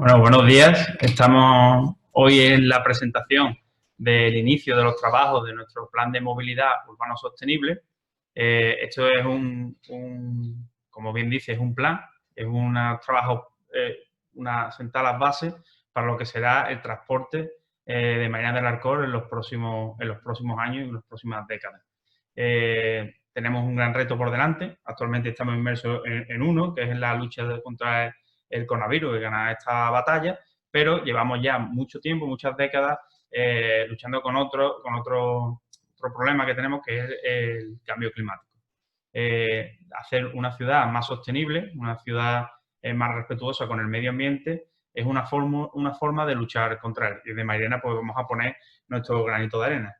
Bueno, buenos días. Estamos hoy en la presentación del inicio de los trabajos de nuestro plan de movilidad urbano sostenible. Esto es como bien dice, es un plan, es un trabajo, sentar las bases para lo que será el transporte de Mairena del Alcor en los próximos años y en las próximas décadas. Tenemos un gran reto por delante. Actualmente estamos inmersos en uno, que es la lucha contra el coronavirus, y ganar esta batalla, pero llevamos ya mucho tiempo, muchas décadas, luchando con otro problema que tenemos, que es el cambio climático. Hacer una ciudad más sostenible, una ciudad más respetuosa con el medio ambiente, es una forma de luchar contra él. Y de Mairena pues vamos a poner nuestro granito de arena.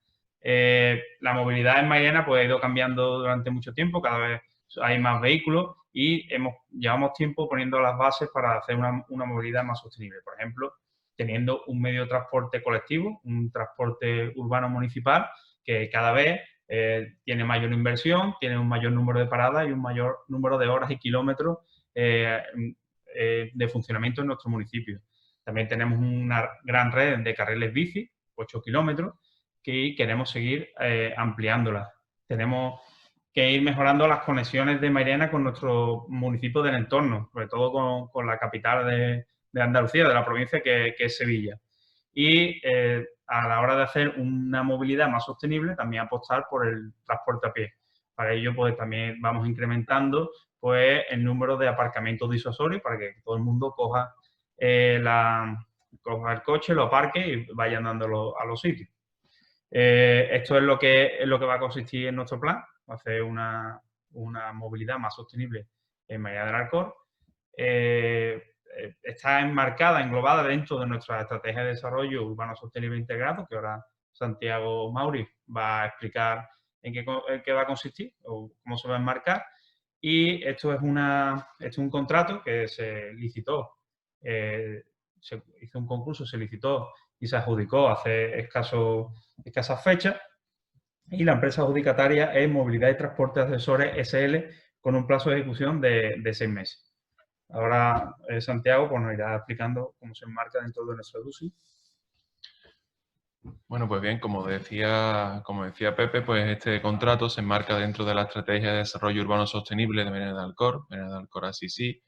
La movilidad en Mairena pues ha ido cambiando durante mucho tiempo, cada vez hay más vehículos y llevamos tiempo poniendo las bases para hacer una movilidad más sostenible. Por ejemplo, teniendo un medio de transporte colectivo, un transporte urbano municipal que cada vez tiene mayor inversión, tiene un mayor número de paradas y un mayor número de horas y kilómetros de funcionamiento en nuestro municipio. También tenemos una gran red de carriles bici, 8 kilómetros, que queremos seguir ampliándola. Tenemos que ir mejorando las conexiones de Mairena con nuestro municipio del entorno, sobre todo con la capital de Andalucía, de la provincia, que es Sevilla. Y a la hora de hacer una movilidad más sostenible, también apostar por el transporte a pie. Para ello, pues también vamos incrementando pues, el número de aparcamientos disuasorios para que todo el mundo coja el coche, lo aparque y vaya andando a los sitios. Esto es lo que va a consistir en nuestro plan, hacer una movilidad más sostenible en Mairena del Alcor. Está enmarcada, englobada dentro de nuestra estrategia de desarrollo urbano sostenible integrado, que ahora Santiago Mauri va a explicar en qué va a consistir o cómo se va a enmarcar. Y esto es un contrato que se licitó, se hizo un concurso, se licitó y se adjudicó hace escasas fechas. Y la empresa adjudicataria es Movilidad y Transporte Asesores SL, con un plazo de ejecución de 6 meses. Ahora Santiago pues, nos irá explicando cómo se enmarca dentro de nuestro DUSI. Bueno, pues bien, como decía Pepe, pues este contrato se enmarca dentro de la Estrategia de Desarrollo Urbano Sostenible de Mairena del Alcor ASISI,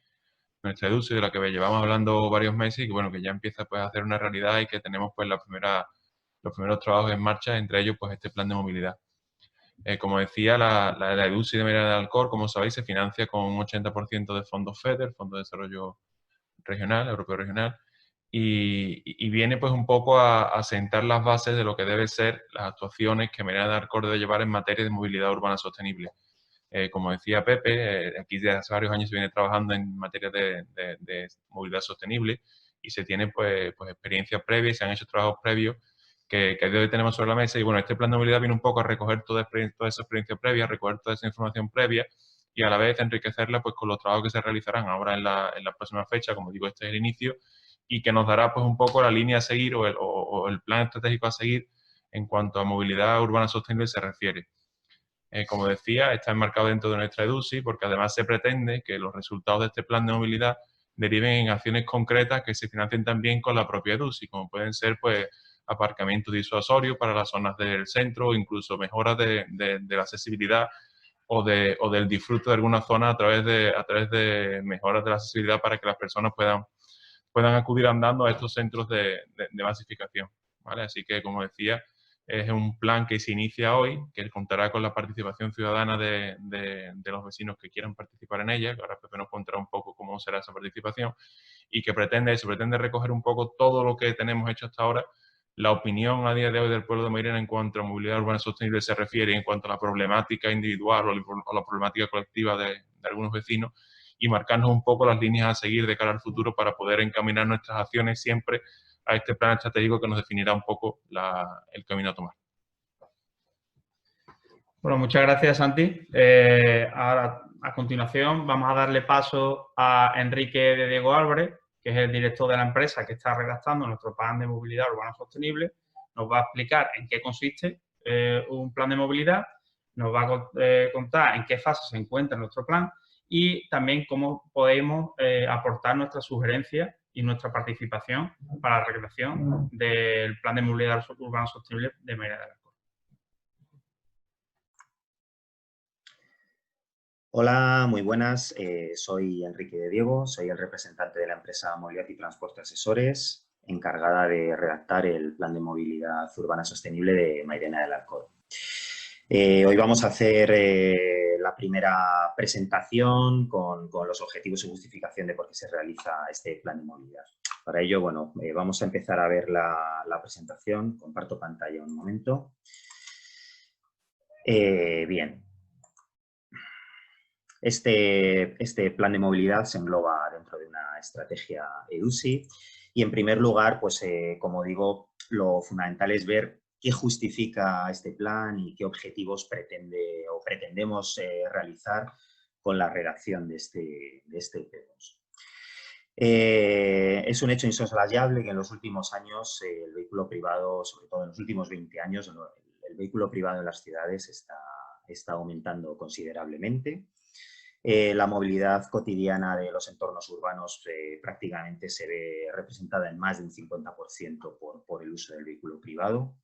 nuestra DUSI, de la que llevamos hablando varios meses y que, bueno, que ya empieza pues, a hacer una realidad y que tenemos pues, los primeros trabajos en marcha, entre ellos pues, este plan de movilidad. Como decía, la EDUSI de Mairena del Alcor, como sabéis, se financia con un 80% de fondos FEDER, Fondo de Desarrollo Regional, Europeo Regional, y viene pues un poco a sentar las bases de lo que deben ser las actuaciones que Mairena del Alcor debe llevar en materia de movilidad urbana sostenible. Como decía Pepe, aquí desde hace varios años se viene trabajando en materia de movilidad sostenible y se tiene pues experiencias previas, se han hecho trabajos previos que hoy tenemos sobre la mesa. Y bueno, este plan de movilidad viene un poco a recoger toda esa experiencia previa, recoger toda esa información previa y a la vez enriquecerla pues con los trabajos que se realizarán ahora en la próxima fecha. Como digo, este es el inicio y que nos dará pues un poco la línea a seguir o el plan estratégico a seguir en cuanto a movilidad urbana sostenible se refiere. Como decía, está enmarcado dentro de nuestra EDUSI porque además se pretende que los resultados de este plan de movilidad deriven en acciones concretas que se financien también con la propia EDUSI, como pueden ser pues aparcamientos disuasorios para las zonas del centro o incluso mejoras de la accesibilidad o del disfrute de alguna zona a través de mejoras de la accesibilidad para que las personas puedan acudir andando a estos centros de masificación, ¿vale? Así que, como decía, es un plan que se inicia hoy, que contará con la participación ciudadana de los vecinos que quieran participar en ella, que ahora Pepe nos contará un poco cómo será esa participación, y que pretende recoger un poco todo lo que tenemos hecho hasta ahora, la opinión a día de hoy del pueblo de Mairena en cuanto a movilidad urbana sostenible se refiere, en cuanto a la problemática individual o la problemática colectiva de algunos vecinos, y marcarnos un poco las líneas a seguir de cara al futuro para poder encaminar nuestras acciones siempre a este plan estratégico que nos definirá un poco el camino a tomar. Bueno, muchas gracias, Santi. Ahora, a continuación, vamos a darle paso a Enrique de Diego Álvarez, que es el director de la empresa que está redactando nuestro plan de movilidad urbana sostenible. Nos va a explicar en qué consiste un plan de movilidad, nos va a contar en qué fase se encuentra nuestro plan y también cómo podemos aportar nuestras sugerencias y nuestra participación para la redacción del Plan de Movilidad Urbana Sostenible de Mairena del Alcor. Hola, muy buenas. Soy Enrique de Diego, soy el representante de la empresa Movilidad y Transporte Asesores, encargada de redactar el Plan de Movilidad Urbana Sostenible de Mairena del Alcor. Hoy vamos a hacer la primera presentación con los objetivos y justificación de por qué se realiza este plan de movilidad. Para ello, bueno, vamos a empezar a ver la presentación. Comparto pantalla un momento. Bien. Este plan de movilidad se engloba dentro de una estrategia EUSI y, en primer lugar, pues como digo, lo fundamental es ver qué justifica este plan y qué objetivos pretendemos realizar con la redacción de este P2. Es un hecho insoslayable que en los últimos años el vehículo privado, sobre todo en los últimos 20 años, el vehículo privado en las ciudades está aumentando considerablemente. La movilidad cotidiana de los entornos urbanos prácticamente se ve representada en más de un 50% por el uso del vehículo privado,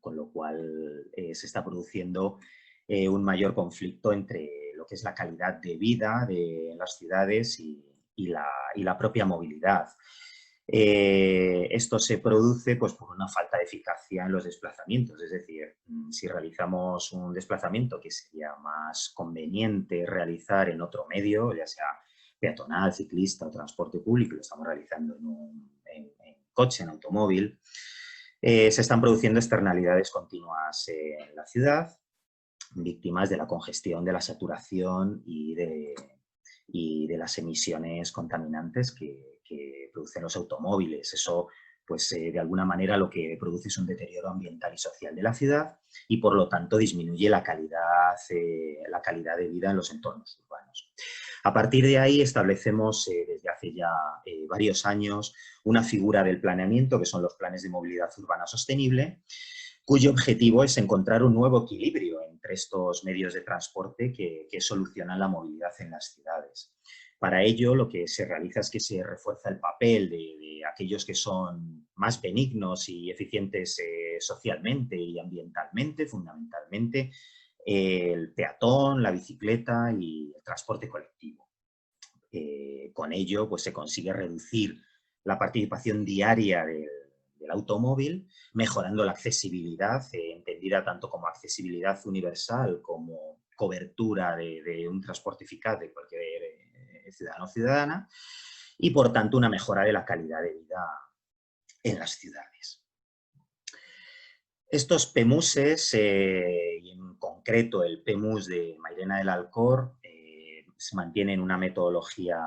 con lo cual se está produciendo un mayor conflicto entre lo que es la calidad de vida en las ciudades y la propia movilidad. Esto se produce pues, por una falta de eficacia en los desplazamientos, es decir, si realizamos un desplazamiento que sería más conveniente realizar en otro medio, ya sea peatonal, ciclista o transporte público, lo estamos realizando en coche, en automóvil, se están produciendo externalidades continuas en la ciudad, víctimas de la congestión, de la saturación y de las emisiones contaminantes que producen los automóviles. Eso, pues, de alguna manera lo que produce es un deterioro ambiental y social de la ciudad y, por lo tanto, disminuye la calidad de vida en los entornos urbanos. A partir de ahí establecemos desde hace ya varios años una figura del planeamiento, que son los planes de movilidad urbana sostenible, cuyo objetivo es encontrar un nuevo equilibrio entre estos medios de transporte que solucionan la movilidad en las ciudades. Para ello, lo que se realiza es que se refuerza el papel de aquellos que son más benignos y eficientes socialmente y ambientalmente, fundamentalmente, el peatón, la bicicleta y el transporte colectivo. Con ello, pues, se consigue reducir la participación diaria del automóvil, mejorando la accesibilidad, entendida tanto como accesibilidad universal como cobertura de un transporte eficaz de cualquier ciudadano o ciudadana, y por tanto una mejora de la calidad de vida en las ciudades. Estos PEMUSes, y en concreto el PEMUS de Mairena del Alcor, se mantiene en una metodología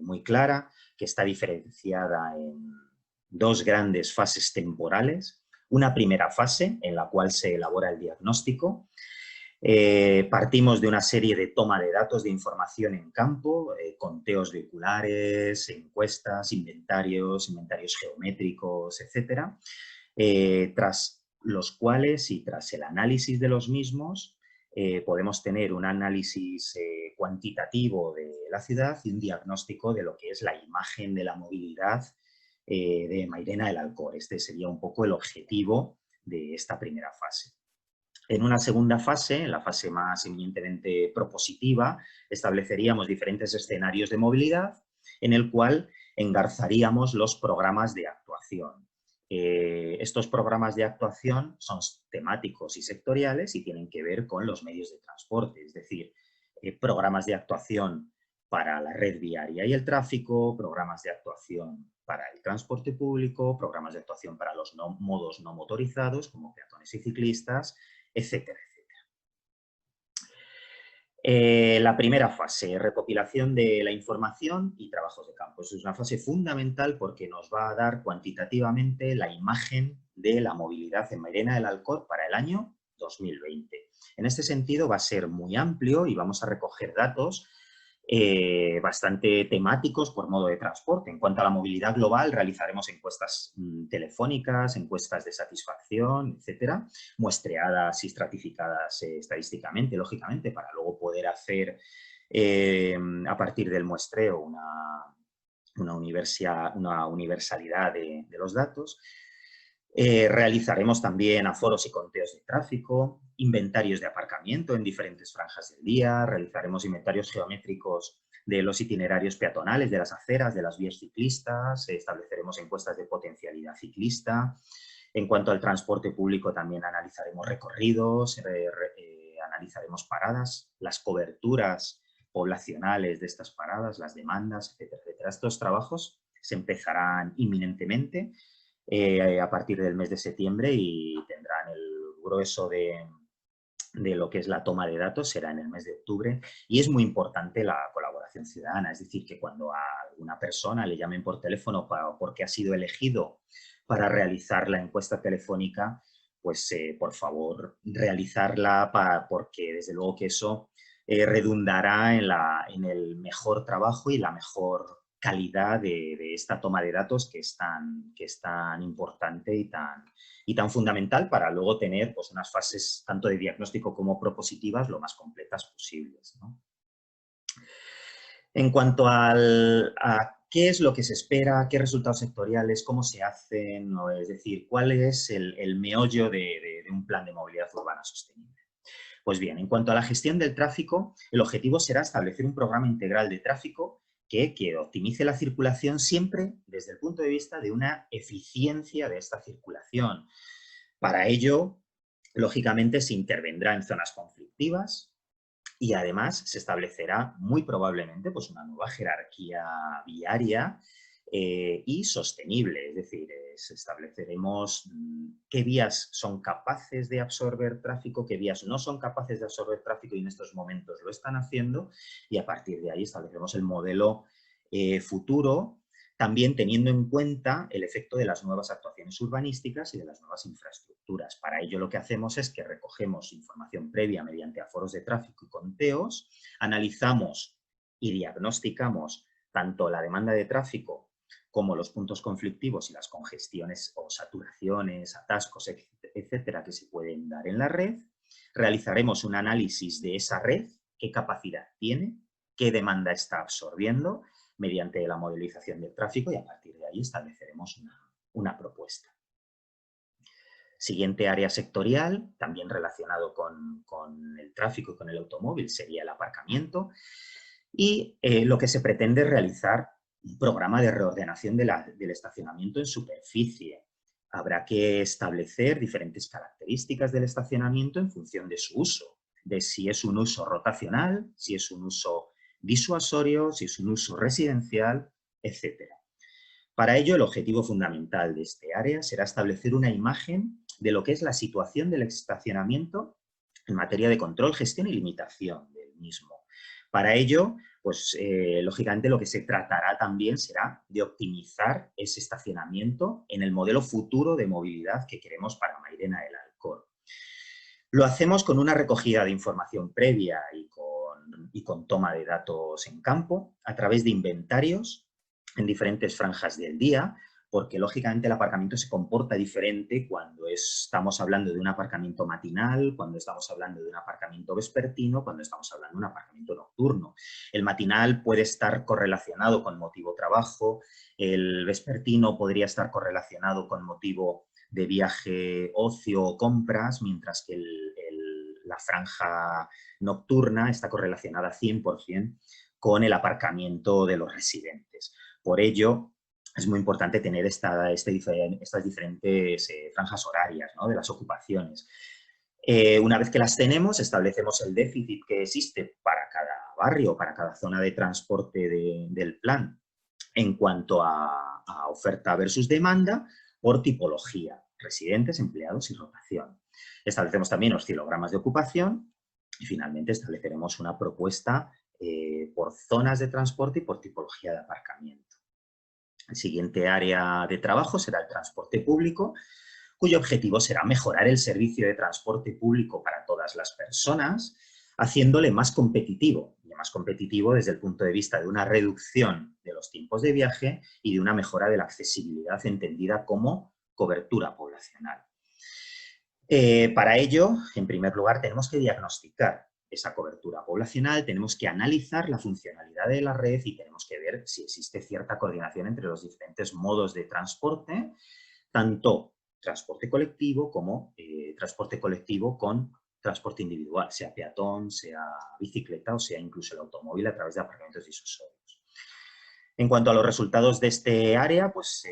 muy clara, que está diferenciada en dos grandes fases temporales. Una primera fase en la cual se elabora el diagnóstico. Partimos de una serie de toma de datos de información en campo, conteos vehiculares, encuestas, inventarios geométricos, etcétera, tras los cuales y tras el análisis de los mismos podemos tener un análisis cuantitativo de la ciudad y un diagnóstico de lo que es la imagen de la movilidad de Mairena del Alcor. Este sería un poco el objetivo de esta primera fase. En una segunda fase, en la fase más eminentemente propositiva, estableceríamos diferentes escenarios de movilidad en el cual engarzaríamos los programas de actuación. Estos programas de actuación son temáticos y sectoriales y tienen que ver con los medios de transporte, es decir, programas de actuación para la red viaria y el tráfico, programas de actuación para el transporte público, programas de actuación para los modos no motorizados, como peatones y ciclistas, etcétera, etcétera. La primera fase, recopilación de la información y trabajos de campo. Es una fase fundamental porque nos va a dar cuantitativamente la imagen de la movilidad en Mairena del Alcor para el año 2020. En este sentido va a ser muy amplio y vamos a recoger datos bastante temáticos por modo de transporte. En cuanto a la movilidad global, realizaremos encuestas telefónicas, encuestas de satisfacción, etcétera, muestreadas y estratificadas estadísticamente, lógicamente, para luego poder hacer a partir del muestreo una universalidad de los datos. Realizaremos también aforos y conteos de tráfico, inventarios de aparcamiento en diferentes franjas del día, realizaremos inventarios geométricos de los itinerarios peatonales, de las aceras, de las vías ciclistas, estableceremos encuestas de potencialidad ciclista. En cuanto al transporte público, también analizaremos recorridos, analizaremos paradas, las coberturas poblacionales de estas paradas, las demandas, etcétera, etcétera. Estos trabajos se empezarán inminentemente a partir del mes de septiembre y tendrán el grueso de lo que es la toma de datos, será en el mes de octubre, y es muy importante la colaboración ciudadana, es decir, que cuando a alguna persona le llamen por teléfono porque ha sido elegido para realizar la encuesta telefónica, pues por favor realizarla porque desde luego que eso redundará en el mejor trabajo y la mejor calidad de esta toma de datos que es tan importante y tan fundamental para luego tener pues, unas fases tanto de diagnóstico como propositivas lo más completas posibles, ¿no? En cuanto a qué es lo que se espera, qué resultados sectoriales, cómo se hacen, ¿no? Es decir, cuál es el meollo de un plan de movilidad urbana sostenible. Pues bien, en cuanto a la gestión del tráfico, el objetivo será establecer un programa integral de tráfico que optimice la circulación siempre desde el punto de vista de una eficiencia de esta circulación. Para ello, lógicamente, se intervendrá en zonas conflictivas y además se establecerá muy probablemente pues, una nueva jerarquía viaria y sostenible, es decir, estableceremos qué vías son capaces de absorber tráfico, qué vías no son capaces de absorber tráfico y en estos momentos lo están haciendo y a partir de ahí estableceremos el modelo futuro, también teniendo en cuenta el efecto de las nuevas actuaciones urbanísticas y de las nuevas infraestructuras. Para ello lo que hacemos es que recogemos información previa mediante aforos de tráfico y conteos, analizamos y diagnosticamos tanto la demanda de tráfico como los puntos conflictivos y las congestiones o saturaciones, atascos, etcétera, que se pueden dar en la red. Realizaremos un análisis de esa red, qué capacidad tiene, qué demanda está absorbiendo mediante la modelización del tráfico y a partir de ahí estableceremos una propuesta. Siguiente área sectorial, también relacionado con el tráfico y con el automóvil, sería el aparcamiento y lo que se pretende es realizar un programa de reordenación del estacionamiento en superficie. Habrá que establecer diferentes características del estacionamiento en función de su uso, de si es un uso rotacional, si es un uso disuasorio, si es un uso residencial, etc. Para ello, el objetivo fundamental de este área será establecer una imagen de lo que es la situación del estacionamiento en materia de control, gestión y limitación del mismo. Para ello, pues lógicamente lo que se tratará también será de optimizar ese estacionamiento en el modelo futuro de movilidad que queremos para Mairena del Alcor. Lo hacemos con una recogida de información previa y con toma de datos en campo a través de inventarios en diferentes franjas del día, porque lógicamente el aparcamiento se comporta diferente cuando estamos hablando de un aparcamiento matinal, cuando estamos hablando de un aparcamiento vespertino, cuando estamos hablando de un aparcamiento nocturno. El matinal puede estar correlacionado con motivo trabajo, el vespertino podría estar correlacionado con motivo de viaje, ocio o compras, mientras que la franja nocturna está correlacionada 100% con el aparcamiento de los residentes. Por ello, es muy importante tener estas diferentes franjas horarias, ¿no?, de las ocupaciones. Una vez que las tenemos, establecemos el déficit que existe para cada barrio, para cada zona de transporte del plan en cuanto a oferta versus demanda por tipología, residentes, empleados y rotación. Establecemos también oscilogramas de ocupación y finalmente estableceremos una propuesta por zonas de transporte y por tipología de aparcamiento. El siguiente área de trabajo será el transporte público, cuyo objetivo será mejorar el servicio de transporte público para todas las personas, haciéndole más competitivo, y más competitivo desde el punto de vista de una reducción de los tiempos de viaje y de una mejora de la accesibilidad entendida como cobertura poblacional. Para ello, en primer lugar, tenemos que diagnosticar esa cobertura poblacional, tenemos que analizar la funcionalidad de la red y tenemos que ver si existe cierta coordinación entre los diferentes modos de transporte, tanto transporte colectivo como transporte colectivo con transporte individual, sea peatón, sea bicicleta o sea incluso el automóvil a través de aparcamientos disuasorios. En cuanto a los resultados de este área, pues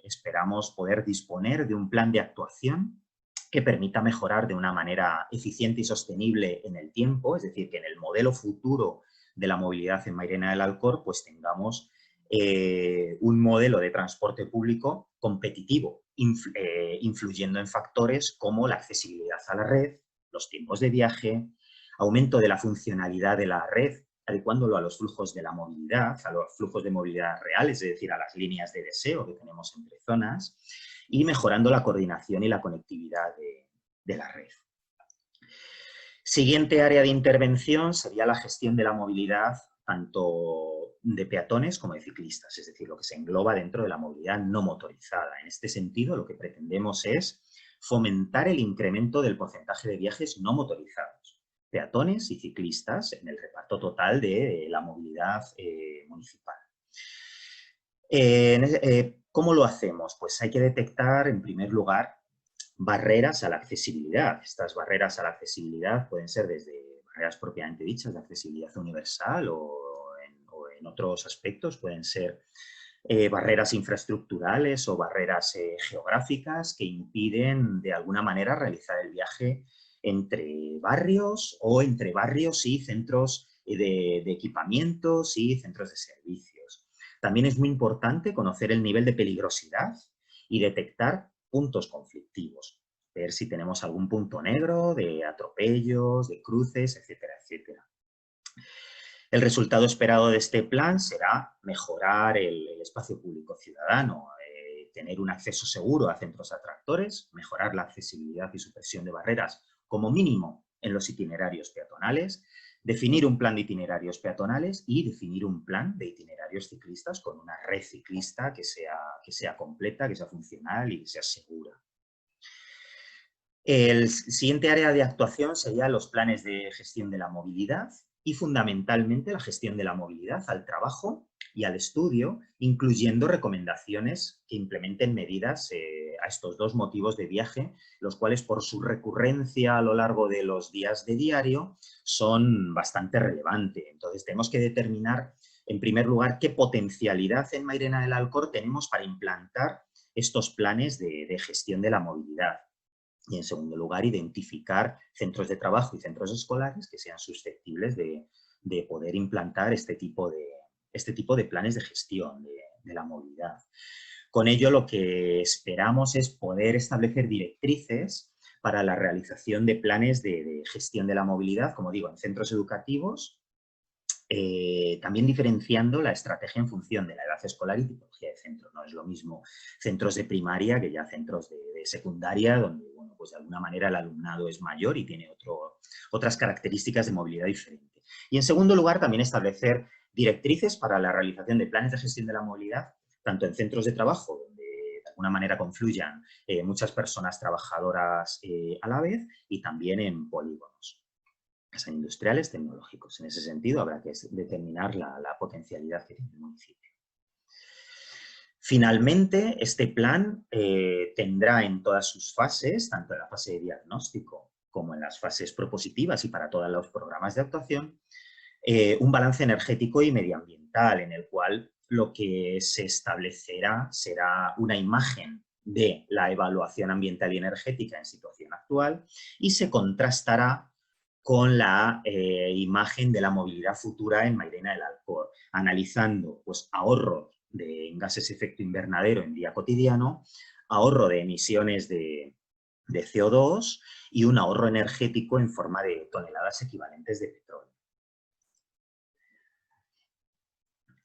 esperamos poder disponer de un plan de actuación que permita mejorar de una manera eficiente y sostenible en el tiempo, es decir, que en el modelo futuro de la movilidad en Mairena del Alcor pues tengamos un modelo de transporte público competitivo, influyendo en factores como la accesibilidad a la red, los tiempos de viaje, aumento de la funcionalidad de la red, adecuándolo a los flujos de la movilidad, a los flujos de movilidad reales, es decir, a las líneas de deseo que tenemos entre zonas, y mejorando la coordinación y la conectividad de la red. Siguiente área de intervención sería la gestión de la movilidad tanto de peatones como de ciclistas, es decir, lo que se engloba dentro de la movilidad no motorizada. En este sentido, lo que pretendemos es fomentar el incremento del porcentaje de viajes no motorizados, peatones y ciclistas en el reparto total de la movilidad municipal. ¿Cómo lo hacemos? Pues hay que detectar, en primer lugar, barreras a la accesibilidad. Estas barreras a la accesibilidad pueden ser desde barreras propiamente dichas de accesibilidad universal o en otros aspectos pueden ser barreras infraestructurales o barreras geográficas que impiden de alguna manera realizar el viaje entre barrios o entre barrios y centros de equipamientos y centros de servicios. También es muy importante conocer el nivel de peligrosidad y detectar puntos conflictivos, ver si tenemos algún punto negro de atropellos, de cruces, etcétera, etcétera. El resultado esperado de este plan será mejorar el espacio público ciudadano, tener un acceso seguro a centros atractores, mejorar la accesibilidad y supresión de barreras como mínimo en los itinerarios peatonales, definir un plan de itinerarios peatonales y definir un plan de itinerarios ciclistas con una red ciclista que sea completa, que sea funcional y que sea segura. El siguiente área de actuación serían los planes de gestión de la movilidad y fundamentalmente la gestión de la movilidad al trabajo y al estudio, incluyendo recomendaciones que implementen medidas a estos dos motivos de viaje, los cuales por su recurrencia a lo largo de los días de diario son bastante relevantes. Entonces tenemos que determinar, en primer lugar, qué potencialidad en Mairena del Alcor tenemos para implantar estos planes de gestión de la movilidad. Y, en segundo lugar, identificar centros de trabajo y centros escolares que sean susceptibles de poder implantar este tipo de planes de gestión de la movilidad. Con ello, lo que esperamos es poder establecer directrices para la realización de planes de gestión de la movilidad, como digo, en centros educativos, también diferenciando la estrategia en función de la edad escolar y tipología de centro. No es lo mismo centros de primaria que ya centros de secundaria, donde, bueno, pues de alguna manera el alumnado es mayor y tiene otras características de movilidad diferente. Y en segundo lugar, también establecer directrices para la realización de planes de gestión de la movilidad, tanto en centros de trabajo, donde de alguna manera confluyan muchas personas trabajadoras a la vez, y también en polígonos, que sean industriales, tecnológicos. En ese sentido, habrá que determinar la potencialidad que tiene el municipio. Finalmente, este plan tendrá en todas sus fases, tanto en la fase de diagnóstico como en las fases propositivas y para todos los programas de actuación, un balance energético y medioambiental en el cual lo que se establecerá será una imagen de la evaluación ambiental y energética en situación actual y se contrastará con la imagen de la movilidad futura en Mairena del Alcor, analizando pues, ahorro de gases de efecto invernadero en día cotidiano, ahorro de emisiones de CO2 y un ahorro energético en forma de toneladas equivalentes de petróleo.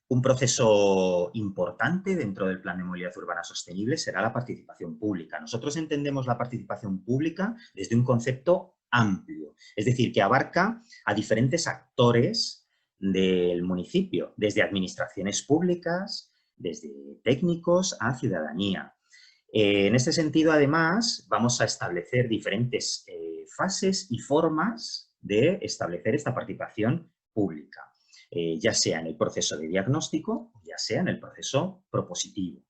Un proceso importante dentro del Plan de Movilidad Urbana Sostenible será la participación pública. Nosotros entendemos la participación pública desde un concepto amplio, es decir, que abarca a diferentes actores del municipio, desde administraciones públicas, desde técnicos a ciudadanía. En este sentido, además, vamos a establecer diferentes fases y formas de establecer esta participación pública, ya sea en el proceso de diagnóstico o ya sea en el proceso propositivo.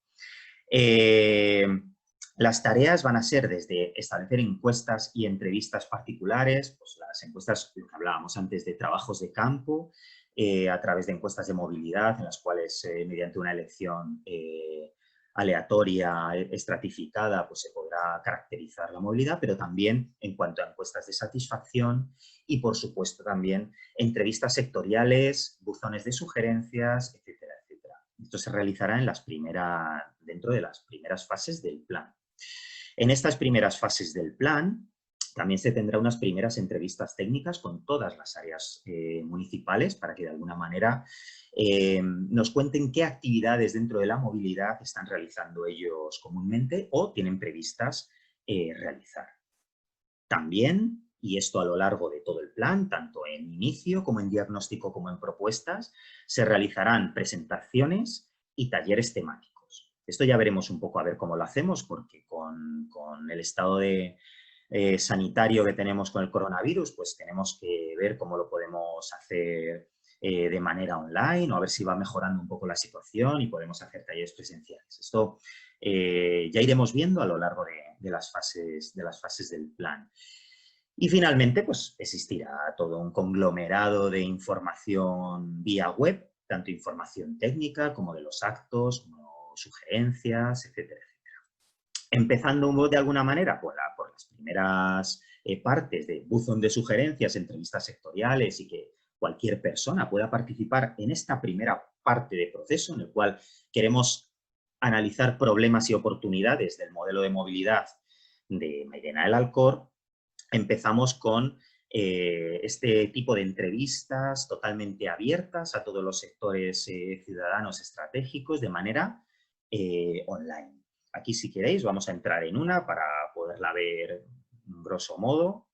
Las tareas van a ser desde establecer encuestas y entrevistas particulares, pues las encuestas, lo que hablábamos antes, de trabajos de campo, a través de encuestas de movilidad, en las cuales mediante una elección aleatoria, estratificada, pues se podrá caracterizar la movilidad, pero también en cuanto a encuestas de satisfacción y, por supuesto, también entrevistas sectoriales, buzones de sugerencias, etcétera, etcétera. Esto se realizará dentro de las primeras fases del plan. En estas primeras fases del plan también se tendrá unas primeras entrevistas técnicas con todas las áreas municipales para que de alguna manera nos cuenten qué actividades dentro de la movilidad están realizando ellos comúnmente o tienen previstas realizar. También, y esto a lo largo de todo el plan, tanto en inicio como en diagnóstico como en propuestas, se realizarán presentaciones y talleres temáticos. Esto ya veremos un poco a ver cómo lo hacemos, porque con el estado sanitario que tenemos con el coronavirus, pues tenemos que ver cómo lo podemos hacer de manera online o a ver si va mejorando un poco la situación y podemos hacer talleres presenciales. Esto ya iremos viendo a lo largo de las fases del plan. Y finalmente, pues existirá todo un conglomerado de información vía web, tanto información técnica como de los actos, como sugerencias, etcétera, etcétera. Empezando de alguna manera por las primeras partes de buzón de sugerencias, entrevistas sectoriales y que cualquier persona pueda participar en esta primera parte del proceso en el cual queremos analizar problemas y oportunidades del modelo de movilidad de Mairena del Alcor. Empezamos con este tipo de entrevistas totalmente abiertas a todos los sectores ciudadanos estratégicos de manera online. Aquí, si queréis, vamos a entrar en una para poderla ver grosso modo.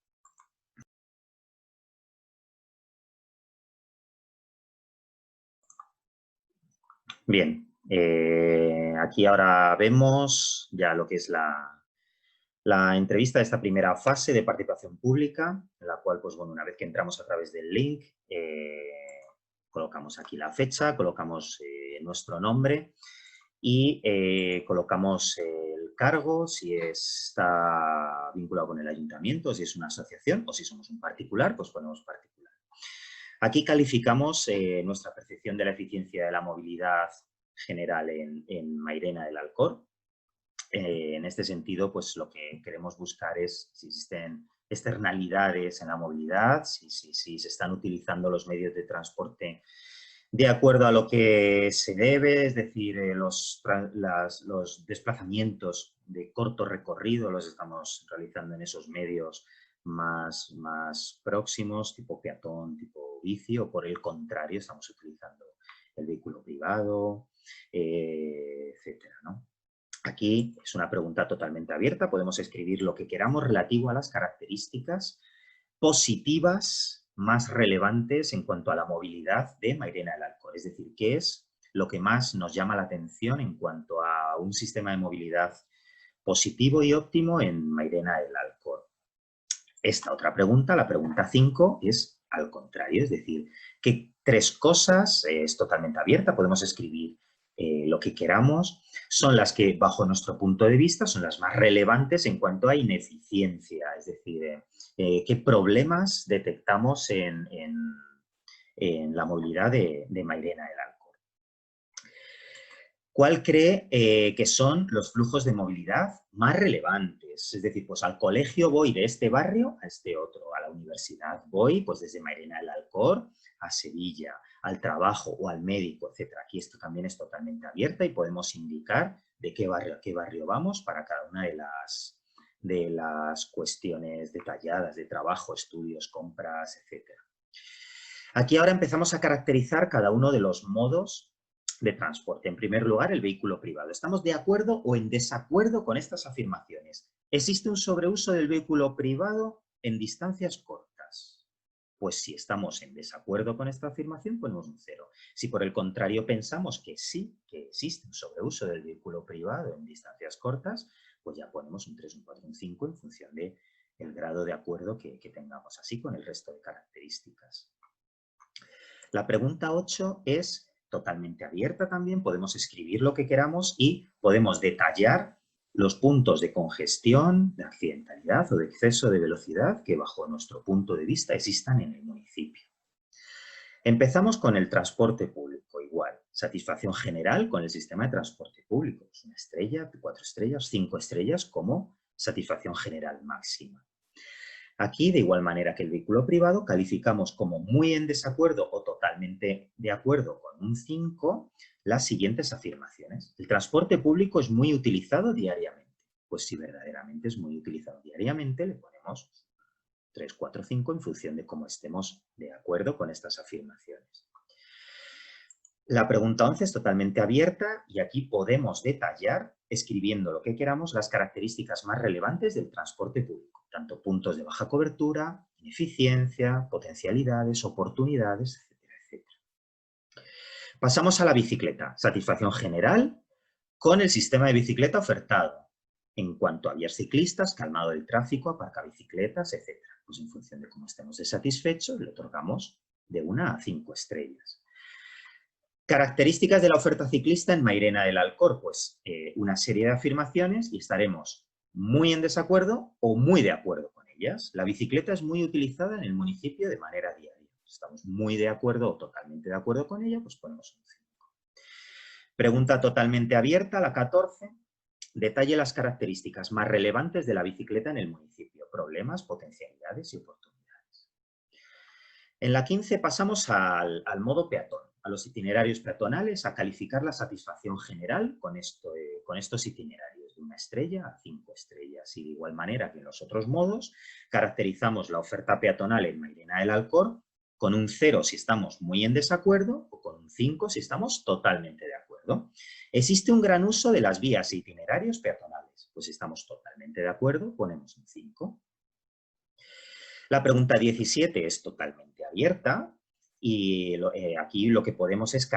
Bien, aquí ahora vemos ya lo que es la entrevista de esta primera fase de participación pública, en la cual, pues bueno, una vez que entramos a través del link, colocamos aquí la fecha, colocamos nuestro nombre y colocamos el cargo, si está vinculado con el ayuntamiento, si es una asociación o si somos un particular, pues ponemos particular. Aquí calificamos nuestra percepción de la eficiencia de la movilidad general en Mairena del Alcor. En este sentido, pues lo que queremos buscar es si existen externalidades en la movilidad, si se están utilizando los medios de transporte de acuerdo a lo que se debe, es decir, los desplazamientos de corto recorrido los estamos realizando en esos medios más próximos, tipo peatón, tipo bici, o por el contrario estamos utilizando el vehículo privado, etcétera, ¿no? Aquí es una pregunta totalmente abierta, podemos escribir lo que queramos relativo a las características positivas más relevantes en cuanto a la movilidad de Mairena del Alcor, es decir, qué es lo que más nos llama la atención en cuanto a un sistema de movilidad positivo y óptimo en Mairena del Alcor. Esta otra pregunta, la pregunta 5, es al contrario, es decir, ¿qué tres cosas? Es totalmente abierta, podemos escribir lo que queramos, son las que, bajo nuestro punto de vista, son las más relevantes en cuanto a ineficiencia, es decir, qué problemas detectamos en la movilidad de Mairena del Alcor. ¿Cuál cree que son los flujos de movilidad más relevantes? Es decir, pues al colegio voy de este barrio a este otro, a la universidad voy pues desde Mairena del Alcor a Sevilla, al trabajo o al médico, etcétera. Aquí esto también es totalmente abierta y podemos indicar de qué barrio a qué barrio vamos para cada una de las cuestiones detalladas de trabajo, estudios, compras, etcétera. Aquí ahora empezamos a caracterizar cada uno de los modos de transporte. En primer lugar, el vehículo privado. ¿Estamos de acuerdo o en desacuerdo con estas afirmaciones? ¿Existe un sobreuso del vehículo privado en distancias cortas? Pues si estamos en desacuerdo con esta afirmación, ponemos un 0. Si por el contrario pensamos que sí, que existe un sobreuso del vehículo privado en distancias cortas, pues ya ponemos un 3, un 4, un 5 en función de el grado de acuerdo que tengamos, así con el resto de características. La pregunta 8 es totalmente abierta también, podemos escribir lo que queramos y podemos detallar los puntos de congestión, de accidentalidad o de exceso de velocidad que bajo nuestro punto de vista existan en el municipio. Empezamos con el transporte público, igual, satisfacción general con el sistema de transporte público, 1 estrella, 4 estrellas, 5 estrellas como satisfacción general máxima. Aquí, de igual manera que el vehículo privado, calificamos como muy en desacuerdo o totalmente de acuerdo con un 5 las siguientes afirmaciones. El transporte público es muy utilizado diariamente. Pues si verdaderamente es muy utilizado diariamente, le ponemos 3, 4, 5 en función de cómo estemos de acuerdo con estas afirmaciones. La pregunta 11 es totalmente abierta y aquí podemos detallar, escribiendo lo que queramos, las características más relevantes del transporte público, tanto puntos de baja cobertura, ineficiencia, potencialidades, oportunidades, etcétera, etcétera. Pasamos a la bicicleta, satisfacción general con el sistema de bicicleta ofertado. En cuanto a vías ciclistas, calmado del tráfico, aparcabicicletas, etcétera. Pues en función de cómo estemos desatisfechos, le otorgamos de 1 a 5 estrellas. Características de la oferta ciclista en Mairena del Alcor, pues una serie de afirmaciones y estaremos muy en desacuerdo o muy de acuerdo con ellas. La bicicleta es muy utilizada en el municipio de manera diaria. Estamos muy de acuerdo o totalmente de acuerdo con ella, pues ponemos un 5. Pregunta totalmente abierta, la 14. Detalle las características más relevantes de la bicicleta en el municipio. Problemas, potencialidades y oportunidades. En la 15 pasamos al modo peatón, a los itinerarios peatonales, a calificar la satisfacción general con estos itinerarios, de 1 estrella a 5 estrellas. Y de igual manera que en los otros modos, caracterizamos la oferta peatonal en Mairena del Alcor con un 0 si estamos muy en desacuerdo o con un 5 si estamos totalmente de acuerdo. Existe un gran uso de las vías e itinerarios peatonales. Pues si estamos totalmente de acuerdo, ponemos un 5. La pregunta 17 es totalmente abierta y aquí lo que podemos es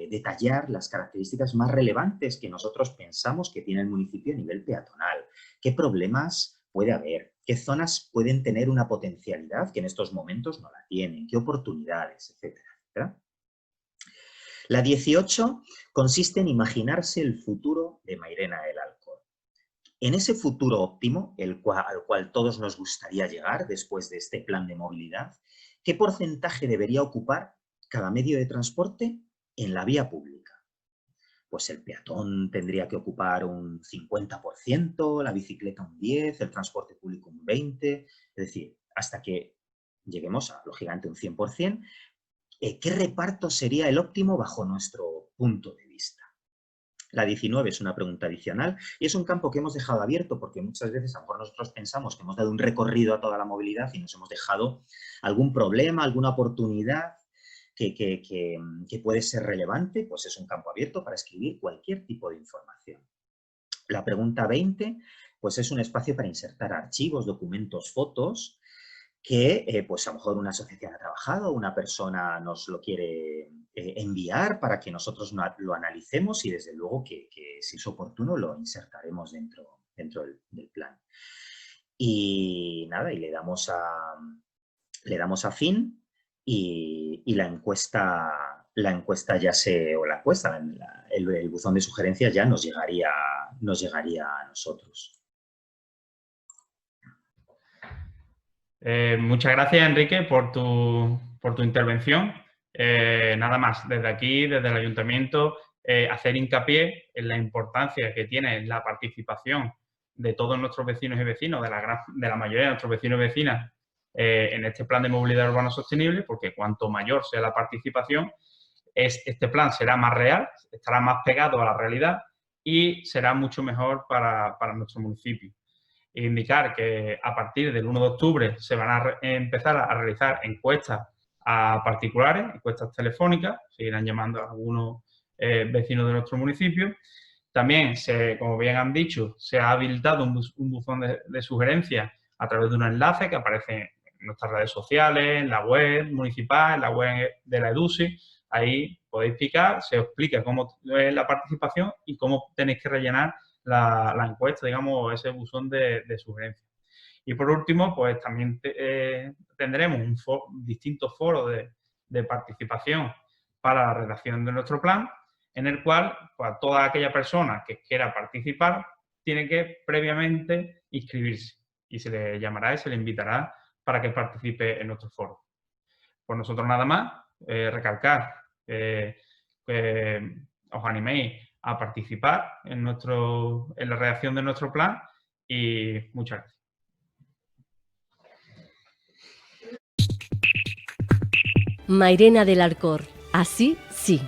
detallar las características más relevantes que nosotros pensamos que tiene el municipio a nivel peatonal. ¿Qué problemas puede haber? ¿Qué zonas pueden tener una potencialidad que en estos momentos no la tienen? ¿Qué oportunidades? Etcétera, etcétera. La 18 consiste en imaginarse el futuro de Mairena del Alcor. En ese futuro óptimo, al cual todos nos gustaría llegar después de este plan de movilidad, ¿qué porcentaje debería ocupar cada medio de transporte en la vía pública? Pues el peatón tendría que ocupar un 50%, la bicicleta un 10%, el transporte público un 20%, es decir, hasta que lleguemos a, lógicamente, un 100%, ¿qué reparto sería el óptimo bajo nuestro punto de vista? La 19 es una pregunta adicional y es un campo que hemos dejado abierto porque muchas veces a lo mejor nosotros pensamos que hemos dado un recorrido a toda la movilidad y nos hemos dejado algún problema, alguna oportunidad que puede ser relevante, pues es un campo abierto para escribir cualquier tipo de información. La pregunta 20 pues es un espacio para insertar archivos, documentos, fotos que pues a lo mejor una asociación ha trabajado, una persona nos lo quiere enviar para que nosotros lo analicemos y desde luego que si es oportuno lo insertaremos dentro del plan. Y nada, y le damos a fin y la encuesta ya el buzón de sugerencias ya nos llegaría a nosotros. Muchas gracias, Enrique, por tu intervención. Nada más, desde aquí, desde el Ayuntamiento, hacer hincapié en la importancia que tiene la participación de todos nuestros vecinos y vecinos, de la mayoría de nuestros vecinos y vecinas, en este plan de movilidad urbana sostenible, porque cuanto mayor sea la participación, este plan será más real, estará más pegado a la realidad y será mucho mejor para nuestro municipio. Indicar que a partir del 1 de octubre se van a empezar a realizar encuestas a particulares, encuestas telefónicas, se irán llamando a algunos vecinos de nuestro municipio. También, como bien han dicho, se ha habilitado un buzón de sugerencias a través de un enlace que aparece en nuestras redes sociales, en la web municipal, en la web de la EDUSI. Ahí podéis picar, se os explica cómo es la participación y cómo tenéis que rellenar la encuesta, digamos, ese buzón de sugerencias. Y por último, pues también tendremos distintos foros de participación para la redacción de nuestro plan, en el cual pues, toda aquella persona que quiera participar tiene que previamente inscribirse y se le llamará y se le invitará para que participe en nuestro foro. Pues nosotros nada más, recalcar que os animéis a participar en la redacción de nuestro plan y muchas gracias. Mairena del Alcor, así sí.